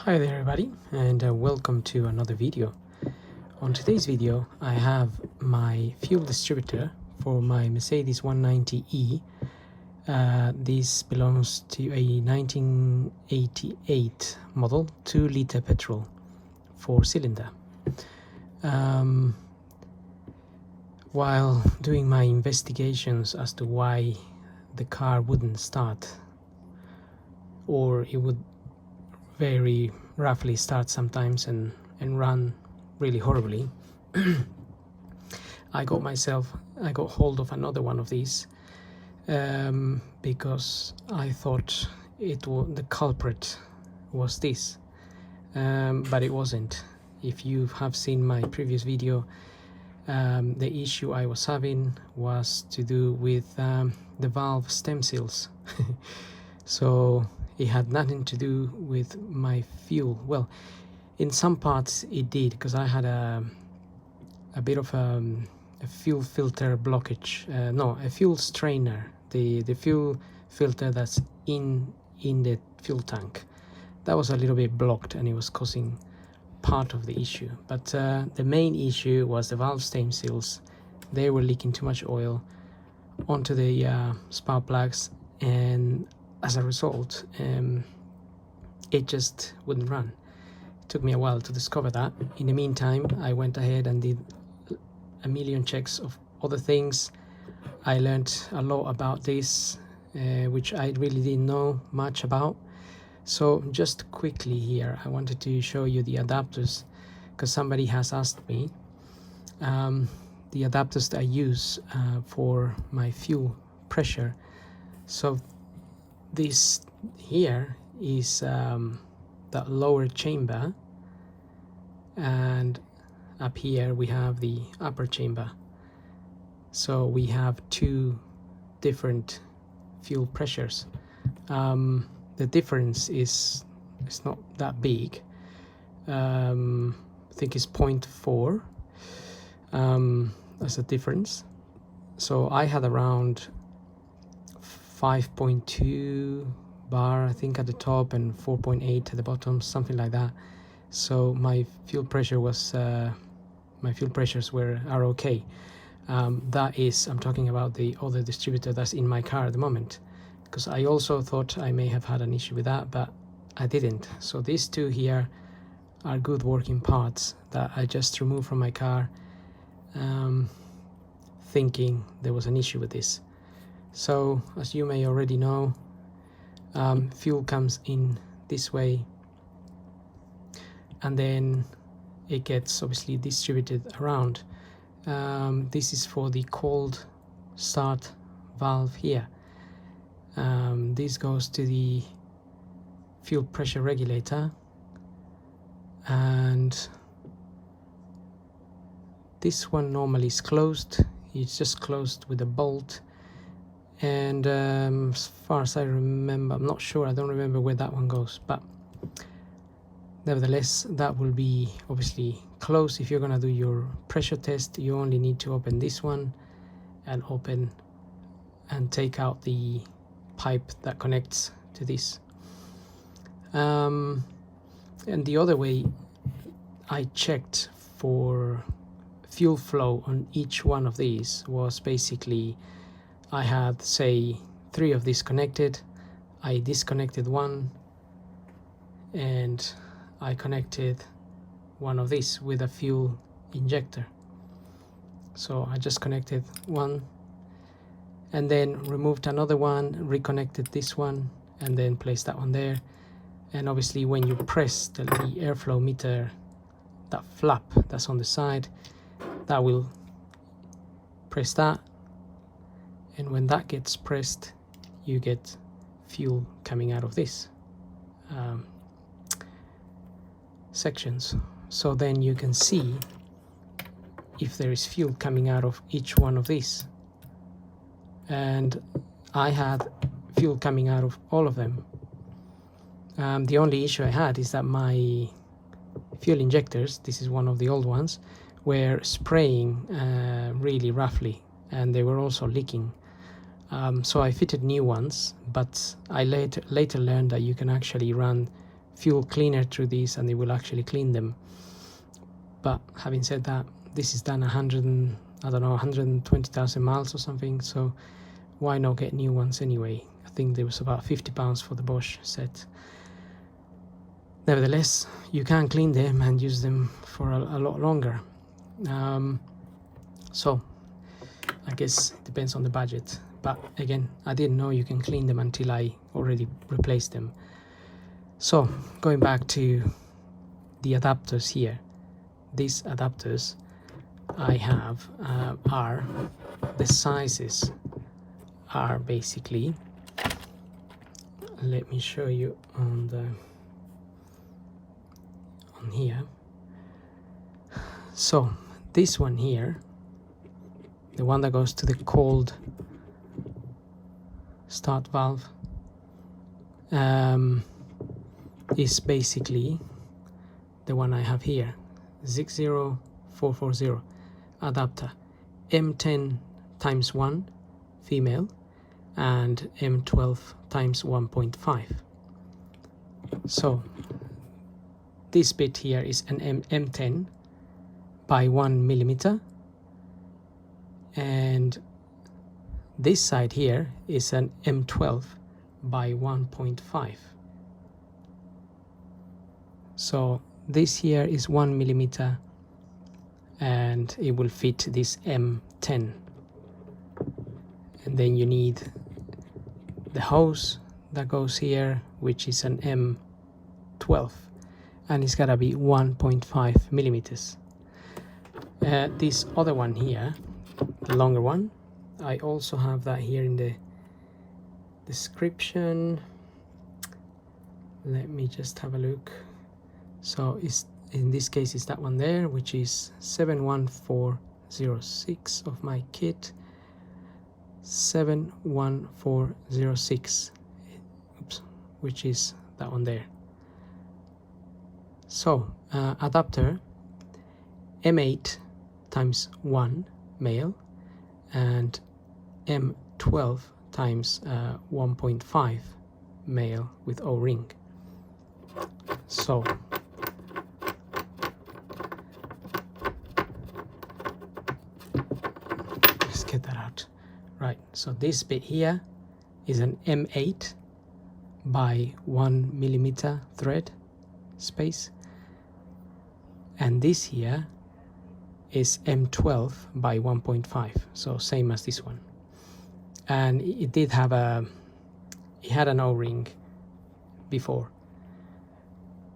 Hi there everybody, and welcome to another video. On today's video I have my fuel distributor for my Mercedes 190e. This belongs to a 1988 model 2-liter petrol 4-cylinder. While doing my investigations as to why the car wouldn't start, or it would very roughly start sometimes and run really horribly, I got hold of another one of these because I thought the culprit was this, but it wasn't. If you have seen my previous video, the issue I was having was to do with the valve stem seals. So it had nothing to do with my fuel. Well, in some parts it did, because I had a bit of a fuel filter blockage. A fuel strainer, the fuel filter that's in the fuel tank, that was a little bit blocked and it was causing part of the issue. But the main issue was the valve stem seals. They were leaking too much oil onto the spark plugs, and as a result it just wouldn't run. It took me a while to discover that. In the meantime, I went ahead and did a million checks of other things. I learned a lot about this, which I really didn't know much about. So just quickly here, I wanted to show you the adapters, because somebody has asked me the adapters that I use for my fuel pressure. So this here is that lower chamber, and up here we have the upper chamber. So we have two different fuel pressures. The difference is not that big. I think it's 0.4 as a difference. So I had around 5.2 bar, I think, at the top, and 4.8 at the bottom, something like that. So my fuel pressure was my fuel pressures are okay. That is, I'm talking about the other distributor that's in my car at the moment, because I also thought I may have had an issue with that, but I didn't. So these two here are good working parts that I just removed from my car, thinking there was an issue with this. So as you may already know, fuel comes in this way, and then it gets obviously distributed around. This is for the cold start valve here. This goes to the fuel pressure regulator, and this one normally is closed. It's just closed with a bolt. And as far as I remember, I'm not sure, I don't remember where that one goes, but nevertheless, that will be obviously closed. If you're going to do your pressure test, you only need to open this one and open and take out the pipe that connects to this. And the other way I checked for fuel flow on each one of these was basically, I had, say, 3 of these connected. I disconnected one, and I connected one of these with a fuel injector. So I just connected one, and then removed another one, reconnected this one, and then placed that one there. And obviously when you press the airflow meter, that flap that's on the side, that will press that. And when that gets pressed, you get fuel coming out of this sections. So then you can see if there is fuel coming out of each one of these. And I had fuel coming out of all of them. The only issue I had is that my fuel injectors, this is one of the old ones, were spraying really roughly, and they were also leaking. So I fitted new ones, but I later learned that you can actually run fuel cleaner through these and it will actually clean them. But having said that, this is done 120,000 miles or something, so why not get new ones anyway? I think there was about £50 for the Bosch set. Nevertheless, you can clean them and use them for a lot longer. So I guess it depends on the budget, but again, I didn't know you can clean them until I already replaced them. So going back to the adapters here, these adapters I have are, the sizes are basically, let me show you on here. So this one here, the one that goes to the cold start valve, is basically the one I have here, 60440 adapter, M10 times 1 female and M12 times 1.5. So this bit here is an M10 by 1 millimeter, and this side here is an M12 by 1.5. So this here is 1 millimeter and it will fit this M10, and then you need the hose that goes here, which is an M12, and it's gotta be 1.5 millimeters. This other one here, the longer one, I also have that here in the description. Let me just have a look. So it's, in this case, it's that one there, which is 71406 of my kit. 71406, oops, which is that one there. So adapter M8 times 1 male and M12 times 1.5 male with O-ring. So let's get that out. Right, so this bit here is an M8 by 1 millimeter thread space, and this here is M12 by 1.5, so same as this one. And it did have it had an O-ring before.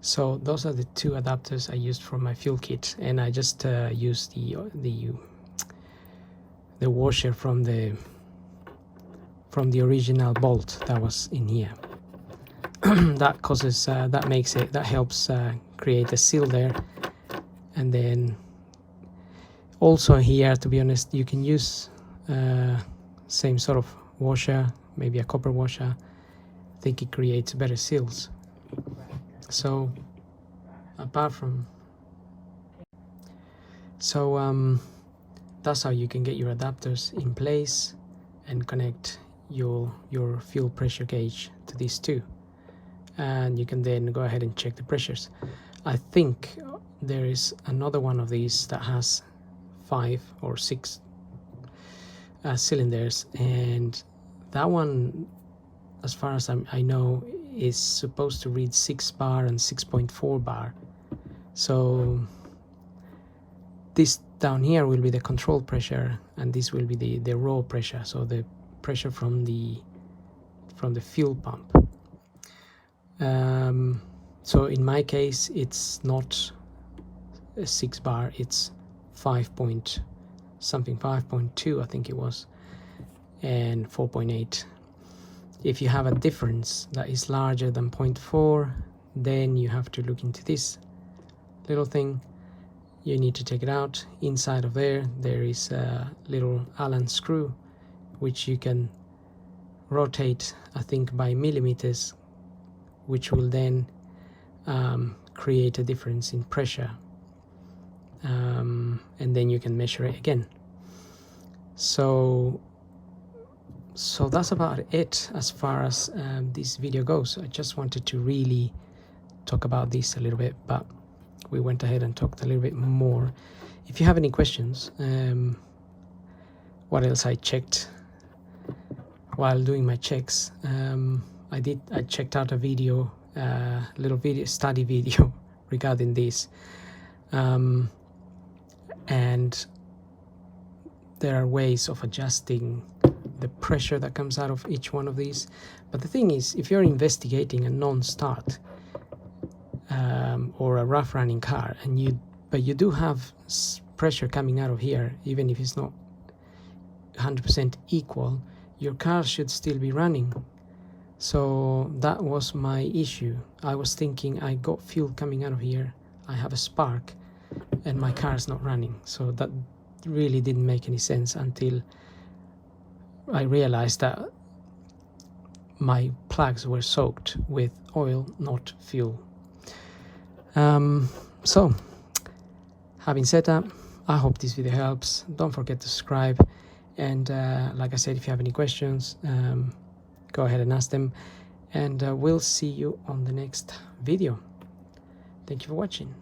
So those are the two adapters I used for my fuel kit, and I just used the washer from the original bolt that was in here. That causes that helps create a seal there. And then also here, to be honest, you can use same sort of washer, maybe a copper washer. I think it creates better seals. So apart from that's how you can get your adapters in place and connect your fuel pressure gauge to these two, and you can then go ahead and check the pressures. I think there is another one of these that has 5 or 6 cylinders, and that one, as far as I know, is supposed to read 6 bar and 6.4 bar. So this down here will be the control pressure, and this will be the raw pressure, so the pressure from the fuel pump. So in my case, it's not a 6 bar, it's 5.2 I think it was, and 4.8. If you have a difference that is larger than 0.4, then you have to look into this little thing. You need to take it out. Inside of there is a little Allen screw which you can rotate, I think, by millimeters, which will then create a difference in pressure, and then you can measure it again. So that's about it as far as this video goes. I just wanted to really talk about this a little bit, but we went ahead and talked a little bit more. If you have any questions, what else I checked while doing my checks, I checked out a video, little video, study video regarding this, and there are ways of adjusting the pressure that comes out of each one of these. But the thing is, if you're investigating a non-start or a rough running car, but you do have pressure coming out of here, even if it's not 100% equal, your car should still be running. So that was my issue. I was thinking I got fuel coming out of here, I have a spark, and my car is not running. So that really didn't make any sense until I realized that my plugs were soaked with oil, not fuel. So having said that, I hope this video helps. Don't forget to subscribe, and like I said, if you have any questions, go ahead and ask them, and we'll see you on the next video. Thank you for watching.